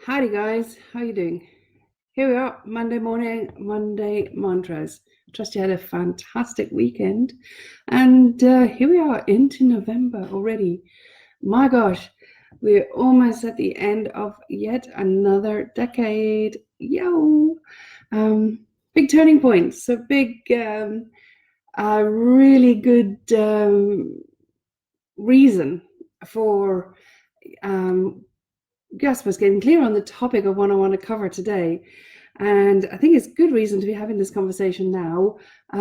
Howdy guys, how you doing? Here we are, Monday morning, Monday mantras. Trust you had a fantastic weekend. And here we are into November already. My gosh, we're almost at the end of yet another decade. Yo! Big turning points. So big, really good reason for Gus was getting clear on the topic of what I want to cover today. And I think it's good reason to be having this conversation now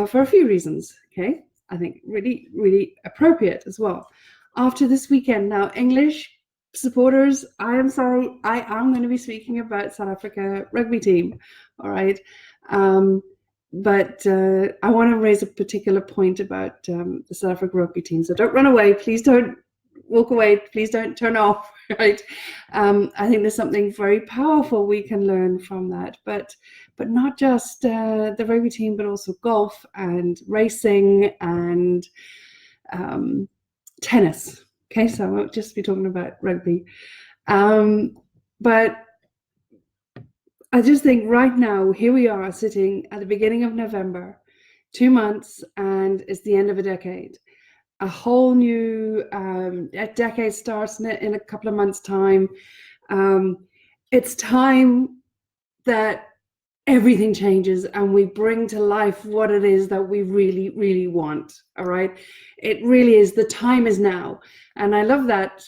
for a few reasons, okay? I think really, really appropriate as well. After this weekend, now English supporters, I am sorry, I am going to be speaking about South Africa rugby team, all right? But I want to raise a particular point about the South Africa rugby team. So don't run away, please don't walk away, please don't turn off, right? I think there's something very powerful we can learn from that, but not just the rugby team, but also golf and racing and tennis. Okay, so I won't just be talking about rugby. But I just think right now, here we are sitting at the beginning of November, 2 months, and it's the end of a decade. A whole new decade starts in a couple of months' time. It's time that everything changes and we bring to life what it is that we really, really want. All right. It really is. The time is now. And I love that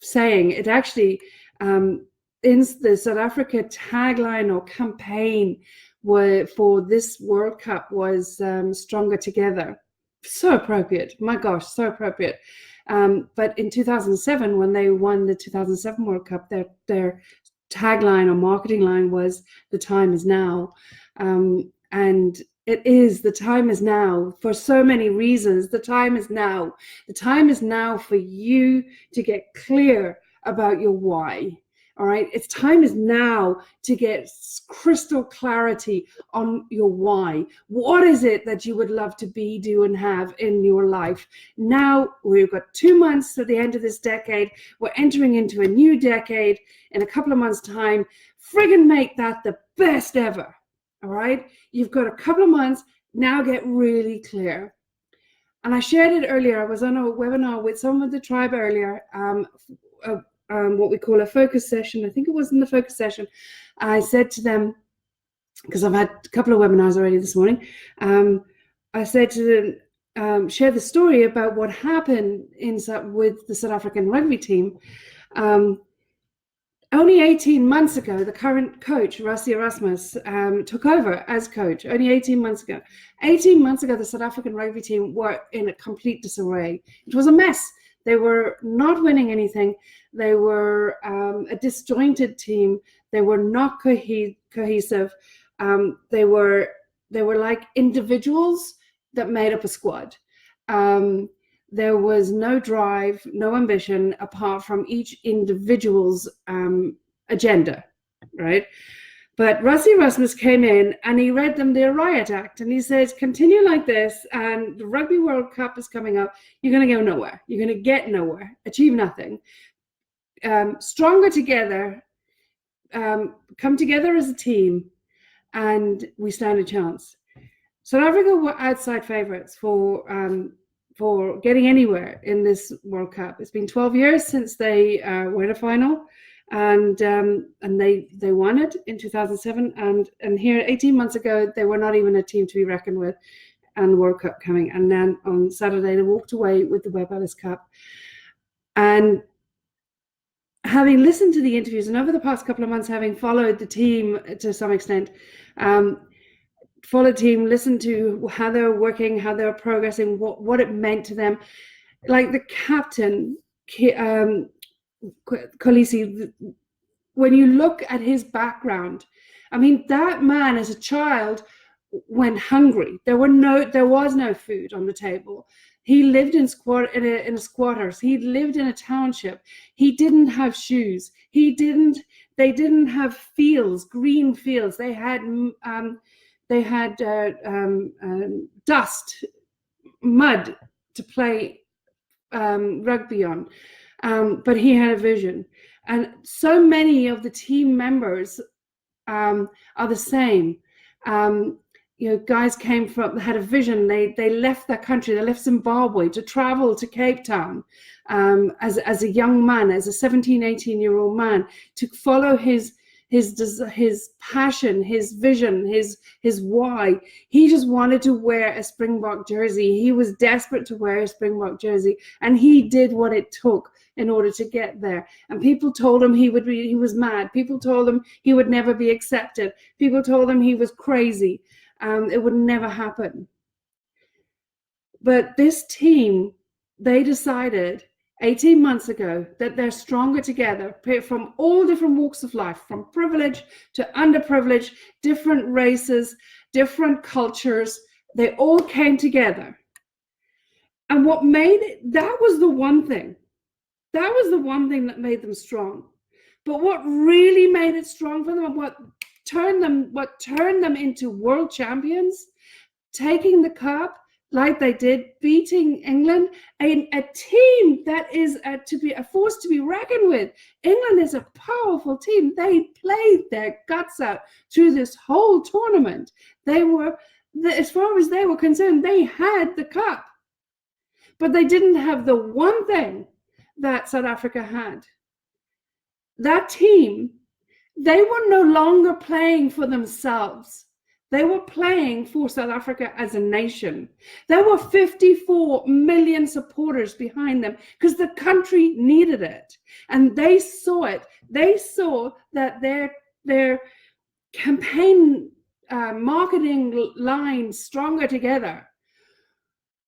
saying. It actually, in the South Africa tagline or campaign for this World Cup was Stronger Together. So appropriate. My gosh, so appropriate. But in 2007, when they won the 2007 World Cup, their tagline or marketing line was "The time is now," and it is. The time is now for so many reasons. The time is now. The time is now for you to get clear about your why. All right, it's time is now to get crystal clarity on your why. What is it that you would love to be, do, and have in your life? Now we've got 2 months to the end of this decade. We're entering into a new decade in a couple of months' time. Friggin' make that the best ever. All right, you've got a couple of months now. Get really clear. And I shared it earlier. I was on a webinar with some of the tribe earlier. What we call a focus session. I think it was in the focus session. I said to them, because I've had a couple of webinars already this morning, I said to them, share the story about what happened with the South African rugby team. Only 18 months ago, the current coach, Rassie Erasmus, took over as coach. Only 18 months ago. 18 months ago, the South African rugby team were in a complete disarray. It was a mess. They were not winning anything. They were a disjointed team. They were not cohesive. They were like individuals that made up a squad. There was no drive, no ambition apart from each individual's agenda, right? But Rassie Erasmus came in and he read them their riot act and he says, continue like this and the Rugby World Cup is coming up. You're going to go nowhere. You're going to get nowhere, achieve nothing. Stronger together, come together as a team and we stand a chance. South Africa were outside favourites for getting anywhere in this World Cup. It's been 12 years since they were in a final. And they won it in 2007, and here 18 months ago they were not even a team to be reckoned with, and the World Cup coming, and then on Saturday they walked away with the Webb Ellis Cup. And having listened to the interviews, and over the past couple of months having followed the team to some extent, followed the team, listened to how they're working, how they're progressing, what it meant to them, like the captain. Kolisi, when you look at his background, I mean, that man as a child went hungry. There was no food on the table. He lived in squatters. He lived in a township. He didn't have shoes. They didn't have fields, green fields. They had dust, mud to play rugby on. But he had a vision. And so many of the team members are the same. Guys had a vision. They left their country. They left Zimbabwe to travel to Cape Town as a young man, as a 17, 18-year-old man, to follow his passion, his vision, his why. He just wanted to wear a Springbok jersey. He was desperate to wear a Springbok jersey, and he did what it took in order to get there. And people told him he was mad. People told him he would never be accepted. People told him he was crazy. It would never happen. But this team, they decided 18 months ago that they're stronger together from all different walks of life, from privileged to underprivileged, different races, different cultures. They all came together. And what made it, that was the one thing. That was the one thing that made them strong. But what really made it strong for them, what turned them into world champions, taking the cup like they did, beating England, a team that is a force to be reckoned with. England is a powerful team. They played their guts out through this whole tournament. They were, as far as they were concerned, they had the cup. But they didn't have the one thing that South Africa had. That team, they were no longer playing for themselves. They were playing for South Africa as a nation. There were 54 million supporters behind them because the country needed it. And they saw it. They saw that their campaign marketing line, Stronger Together,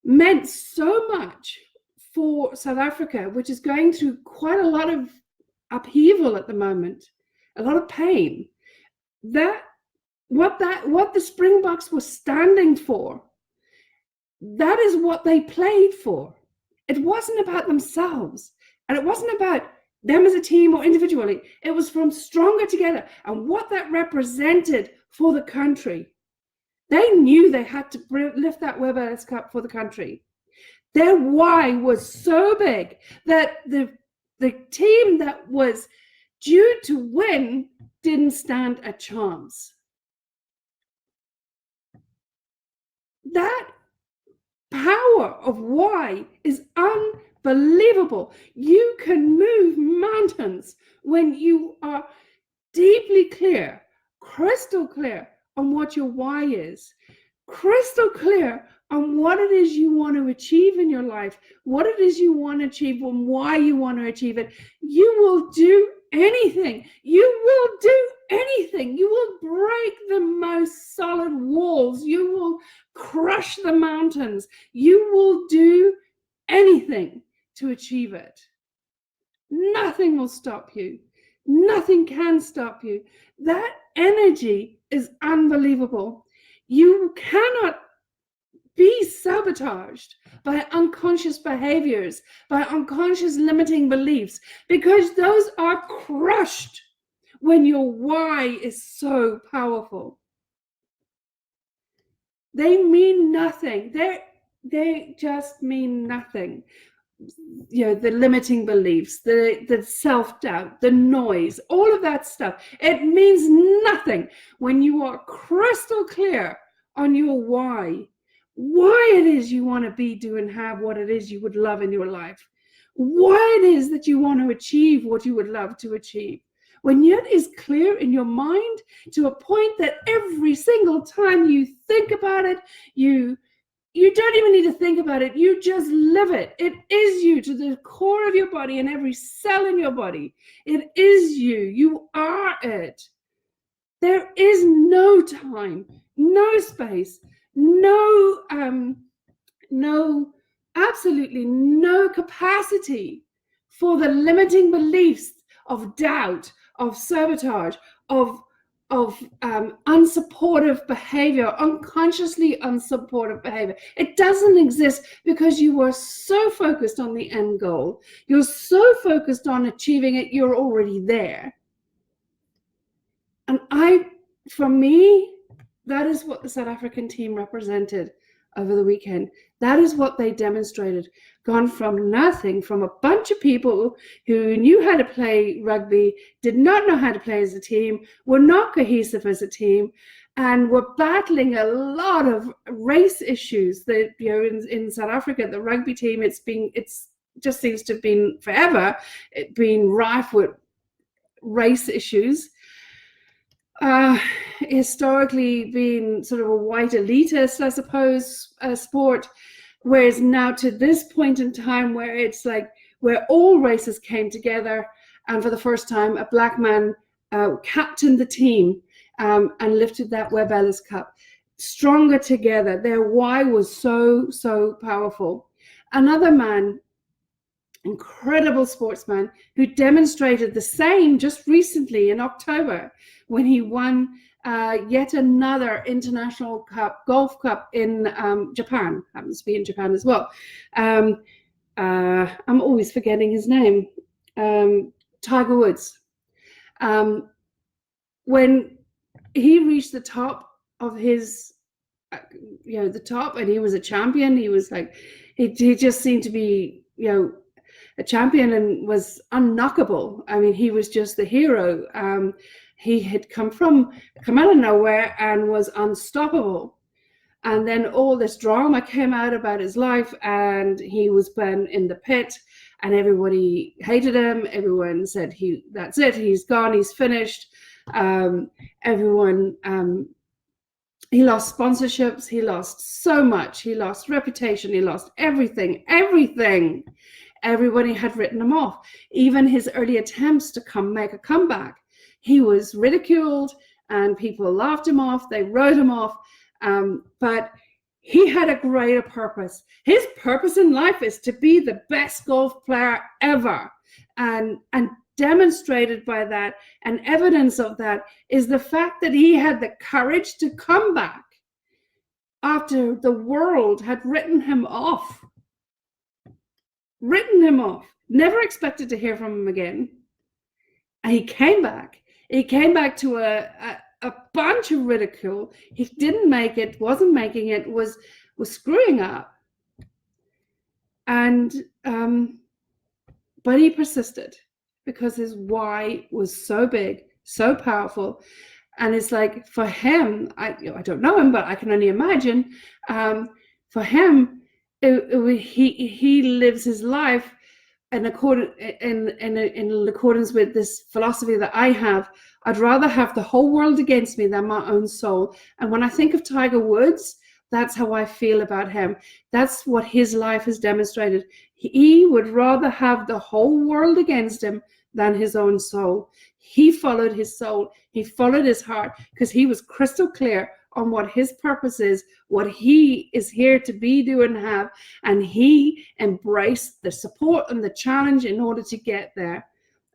meant so much for South Africa, which is going through quite a lot of upheaval at the moment, a lot of pain. What the Springboks were standing for, that is what they played for. It wasn't about themselves, and it wasn't about them as a team or individually. It was from Stronger Together and what that represented for the country. They knew they had to lift that Webber's Cup for the country. Their why was so big that the team that was due to win didn't stand a chance. That power of why is unbelievable. You can move mountains when you are deeply clear, crystal clear on what your why is, crystal clear on what it is you want to achieve in your life, what it is you want to achieve and why you want to achieve it. You will do anything. You will do anything. You will break the most solid walls. You will crush the mountains. You will do anything to achieve it. Nothing will stop you. Nothing can stop you. That energy is unbelievable. You cannot be sabotaged by unconscious behaviors, by unconscious limiting beliefs, because those are crushed when your why is so powerful. They mean nothing. They just mean nothing. The limiting beliefs, the self-doubt, the noise, all of that stuff. It means nothing when you are crystal clear on your why it is you want to be, do, and have what it is you would love in your life. Why it is that you want to achieve what you would love to achieve. When it is clear in your mind to a point that every single time you think about it, you don't even need to think about it. You just live it. It is you to the core of your body and every cell in your body. It is you. You are it. There is no time, no space, absolutely no capacity for the limiting beliefs of doubt, of sabotage, of unsupportive behavior, unconsciously unsupportive behavior. It doesn't exist because you are so focused on the end goal. You're so focused on achieving it, you're already there. And for me, that is what the South African team represented. over the weekend. That is what they demonstrated. Gone from nothing, from a bunch of people who knew how to play rugby, did not know how to play as a team, were not cohesive as a team, and were battling a lot of race issues. That, you know, in South Africa, the rugby team, it's just seems to have been forever been rife with race issues. Historically been sort of a white elitist, I suppose, sport, whereas now to this point in time where it's like where all races came together, and for the first time a black man captained the team and lifted that Webb Ellis Cup. Stronger together. Their why was so powerful. Another man, incredible sportsman, who demonstrated the same just recently in October when he won yet another international cup, golf cup in Japan. Happens to be in Japan as well. I'm always forgetting his name. Tiger Woods. When he reached the top of his, the top, and he was a champion, he was like, he just seemed to be, a champion and was unknockable. I mean, he was just the hero. He had come out of nowhere and was unstoppable. And then all this drama came out about his life, and he was put in the pit, and everybody hated him. Everyone said, that's it, he's gone, he's finished. He lost sponsorships, he lost so much, he lost reputation, he lost everything. Everybody had written him off. Even his early attempts to make a comeback, he was ridiculed and people laughed him off, they wrote him off. But he had a greater purpose. His purpose in life is to be the best golf player ever. And demonstrated by that, and evidence of that, is the fact that he had the courage to come back after the world had written him off. Never expected to hear from him again. And he came back. He came back to a bunch of ridicule. He didn't make it, wasn't making it, was screwing up. And but he persisted because his why was so big, so powerful. And it's like, for him, I don't know him, but I can only imagine, for him, he lives his life in accordance with this philosophy that I have. I'd rather have the whole world against me than my own soul. And when I think of Tiger Woods, that's how I feel about him. That's what his life has demonstrated. He would rather have the whole world against him than his own soul. He followed his soul. He followed his heart, because he was crystal clear on what his purpose is, what he is here to be, do, and have. And he embraced the support and the challenge in order to get there.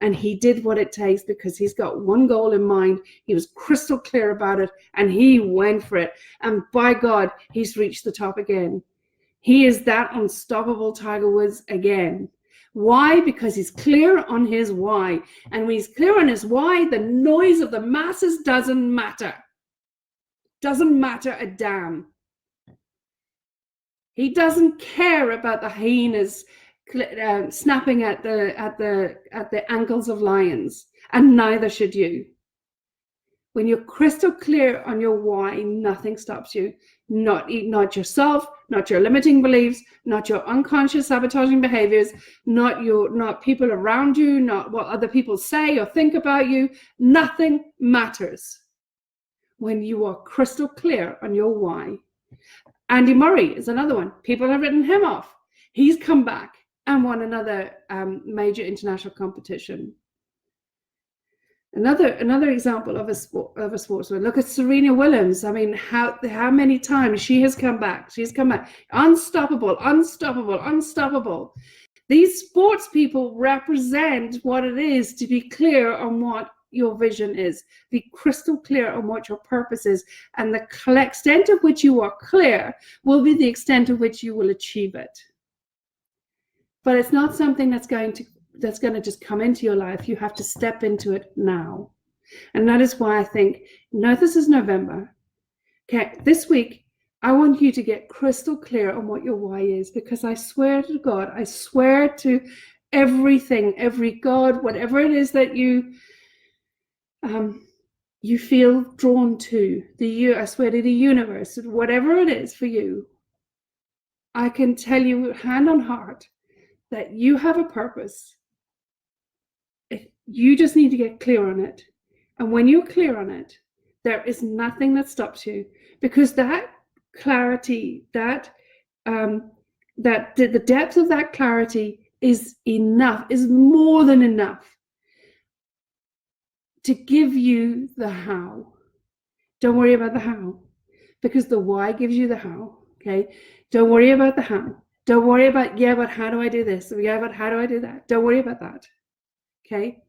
And he did what it takes, because he's got one goal in mind. He was crystal clear about it, and he went for it. And by God, he's reached the top again. He is that unstoppable Tiger Woods again. Why? Because he's clear on his why. And when he's clear on his why, the noise of the masses doesn't matter. Doesn't matter a damn. He doesn't care about the hyenas snapping at the ankles of lions, and neither should you. When you're crystal clear on your why, nothing stops you. Not yourself, not your limiting beliefs, not your unconscious sabotaging behaviors, not people around you, not what other people say or think about you. Nothing matters when you are crystal clear on your why. Andy Murray is another one. People have written him off. He's come back and won another major international competition. Another example of a sportsman. Look at Serena Williams. I mean, how many times she has come back. She's come back. Unstoppable. These sports people represent what it is to be clear on what your vision is. Be crystal clear on what your purpose is. And the extent to which you are clear will be the extent to which you will achieve it. But it's not something that's going to just come into your life. You have to step into it now. And that is why I think, this is November. Okay, this week, I want you to get crystal clear on what your why is, because I swear to God, I swear to everything, every God, whatever it is that you feel drawn to, I swear to the universe, whatever it is for you, I can tell you hand on heart that you have a purpose. You just need to get clear on it. And when you're clear on it, there is nothing that stops you, because that clarity, the depth of that clarity is enough, is more than enough to give you the how. Don't worry about the how, because the why gives you the how. Okay, don't worry about the how. Don't worry about, but how do I do this? But how do I do that? Don't worry about that. Okay,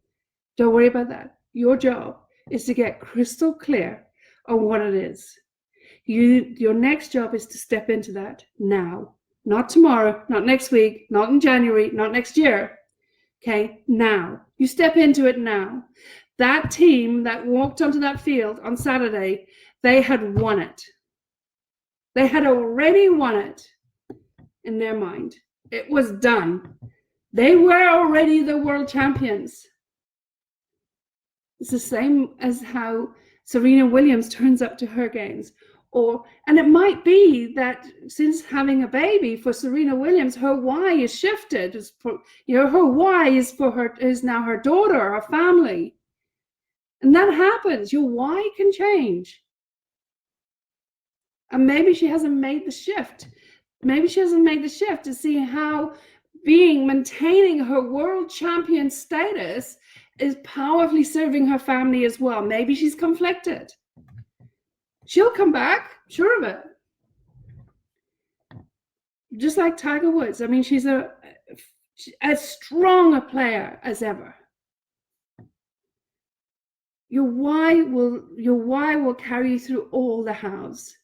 don't worry about that. Your job is to get crystal clear on what it is. Your next job is to step into that now, not tomorrow, not next week, not in January, not next year. Okay, now. You step into it now. That team that walked onto that field on Saturday, they had won it. They had already won it in their mind. It was done. They were already the world champions. It's the same as how Serena Williams turns up to her games. And it might be that since having a baby for Serena Williams, her why is shifted. Her why is now her daughter, her family. And that happens. Your why can change. And maybe she hasn't made the shift. Maybe she hasn't made the shift to see how maintaining her world champion status is powerfully serving her family as well. Maybe she's conflicted. She'll come back, sure of it. Just like Tiger Woods. I mean, she's as strong a player as ever. Your why will carry you through all the hows.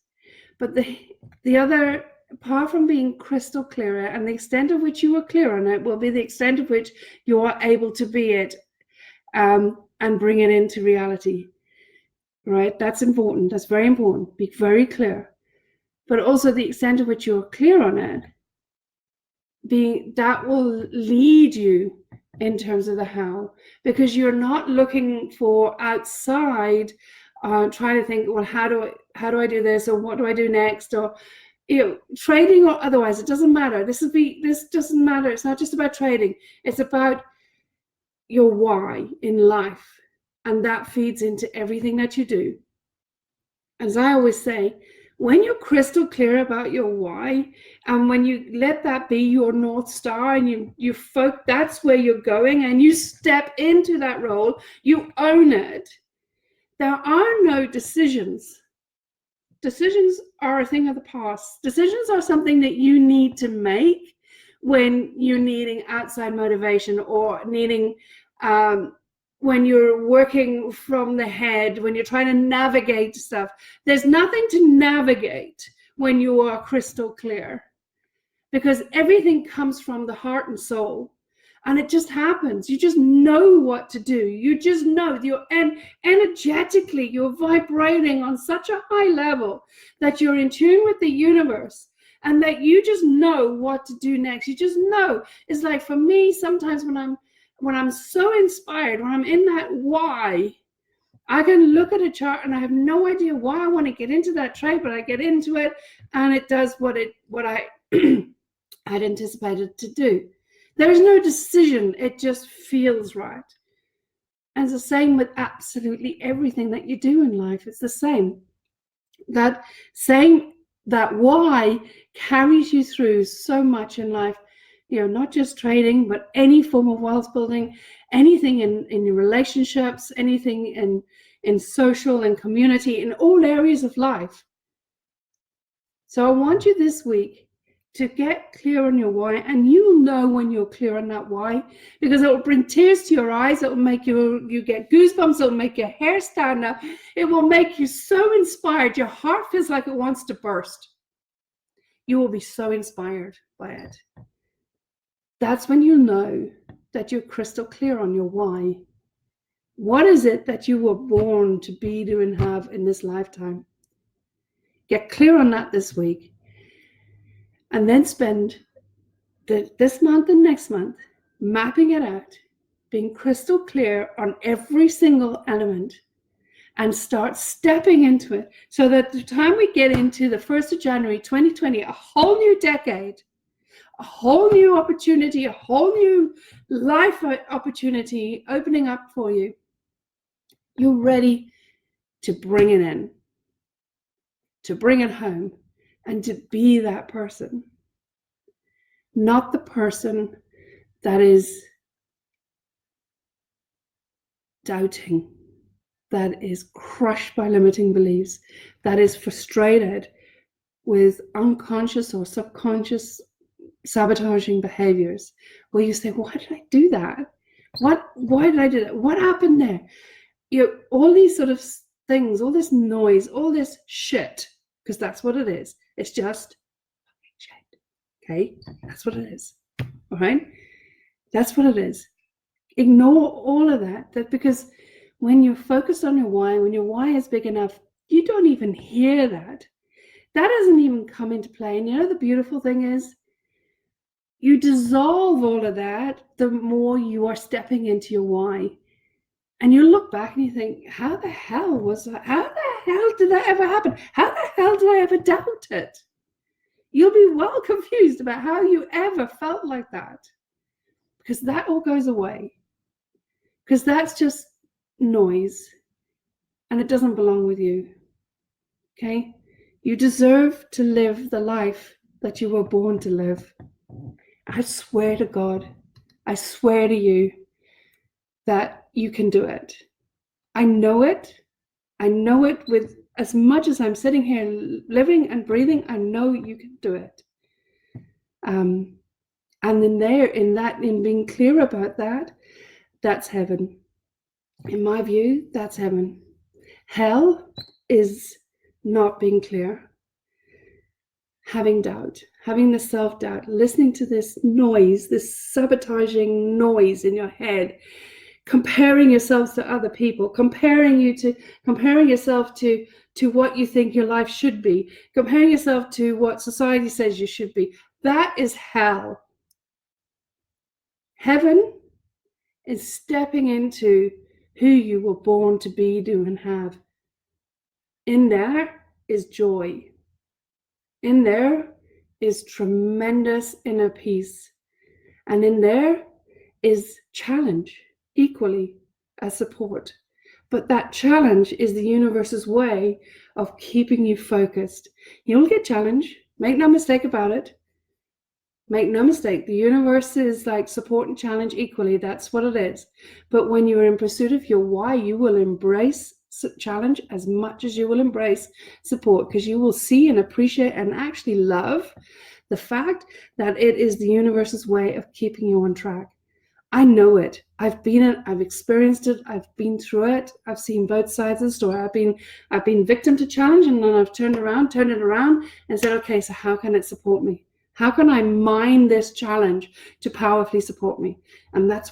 But the other, apart from being crystal clearer, and the extent of which you are clear on it will be the extent of which you are able to be it and bring it into reality. Right? That's important. That's very important. Be very clear. But also the extent of which you're clear on it, that will lead you in terms of the how, because you're not looking for outside, trying to think, well, how do I do this, or what do I do next, or trading or otherwise. It doesn't matter. This doesn't matter. It's not just about trading. It's about your why in life. And that feeds into everything that you do. As I always say, when you're crystal clear about your why, and when you let that be your North Star, and that's where you're going, and you step into that role, you own it, there are no decisions. Decisions are a thing of the past. Decisions are something that you need to make when you're needing outside motivation, or needing when you're working from the head, when you're trying to navigate stuff. There's nothing to navigate when you are crystal clear, because everything comes from the heart and soul, and it just happens. You just know what to do. You just know. And energetically, you're vibrating on such a high level that you're in tune with the universe, and that you just know what to do next. You just know. It's like, for me, sometimes when I'm so inspired, when I'm in that why, I can look at a chart and I have no idea why I want to get into that trade, but I get into it and it does what I had anticipated to do. There is no decision. It just feels right. And it's the same with absolutely everything that you do in life. It's the same. That why carries you through so much in life. Not just trading, but any form of wealth building, anything in your relationships, anything in social and community, in all areas of life. So I want you this week to get clear on your why, and you'll know when you're clear on that why, because it will bring tears to your eyes. It will make you get goosebumps. It will make your hair stand up. It will make you so inspired. Your heart feels like it wants to burst. You will be so inspired by it. That's when you know that you're crystal clear on your why. What is it that you were born to be, do, and have in this lifetime? Get clear on that this week. And then spend this month and next month mapping it out, being crystal clear on every single element, and start stepping into it so that the time we get into the 1st of January 2020, a whole new decade, a whole new opportunity, a whole new life opportunity opening up for you, you're ready to bring it in, to bring it home, and to be that person. Not the person that is doubting, that is crushed by limiting beliefs, that is frustrated with unconscious or subconscious sabotaging behaviors, where you say, why did I do that? Why did I do that? What happened there? All these sort of things, all this noise, all this shit, because that's what it is. It's just shit. Okay? That's what it is. All right? That's what it is. Ignore all of that because when you're focused on your why, when your why is big enough, you don't even hear that. That doesn't even come into play. And you know the beautiful thing is, you dissolve all of that the more you are stepping into your why. And you look back and you think, how the hell was that? How the hell did that ever happen? How the hell did I ever doubt it? You'll be well confused about how you ever felt like that, because that all goes away. Because that's just noise and it doesn't belong with you. Okay? You deserve to live the life that you were born to live. I swear to God, I swear to you that you can do it. I know it. I know it with as much as I'm sitting here living and breathing. I know you can do it. And in being clear about that, that's heaven. In my view, that's heaven. Hell is not being clear, having doubt, having the self-doubt, listening to this noise, this sabotaging noise in your head, comparing yourselves to other people, comparing yourself to what you think your life should be, comparing yourself to what society says you should be. That is hell. Heaven is stepping into who you were born to be, do, and have. In there is joy. In there is tremendous inner peace. And in there is challenge equally as support. But that challenge is the universe's way of keeping you focused. You'll get challenged. Make no mistake about it. Make no mistake, the universe is like support and challenge equally. That's what it is. But when you're in pursuit of your why, you will embrace challenge as much as you will embrace support, because you will see and appreciate and actually love the fact that it is the universe's way of keeping you on track. I know it. I've been it. I've experienced it. I've been through it. I've seen both sides of the story. I've been victim to challenge, and then I've turned it around and said, okay, so how can it support me? How can I mine this challenge to powerfully support me? And that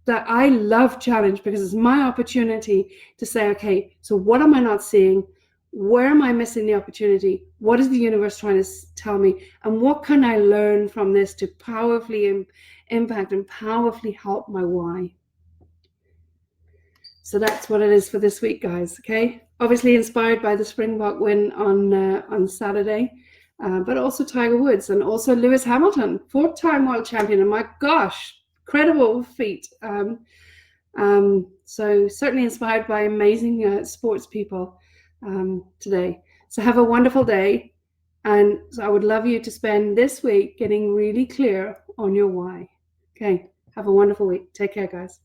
I love challenge, because it's my opportunity to say, okay, so what am I not seeing? Where am I missing the opportunity? What is the universe trying to tell me? And what can I learn from this to powerfully impact and powerfully help my why? So that's what it is for this week, guys. Okay. Obviously inspired by the Springbok win on Saturday. But also Tiger Woods, and also Lewis Hamilton, 4-time world champion. And my gosh, incredible feat. So certainly inspired by amazing sports people today. So have a wonderful day. And so I would love you to spend this week getting really clear on your why. Okay, have a wonderful week. Take care, guys.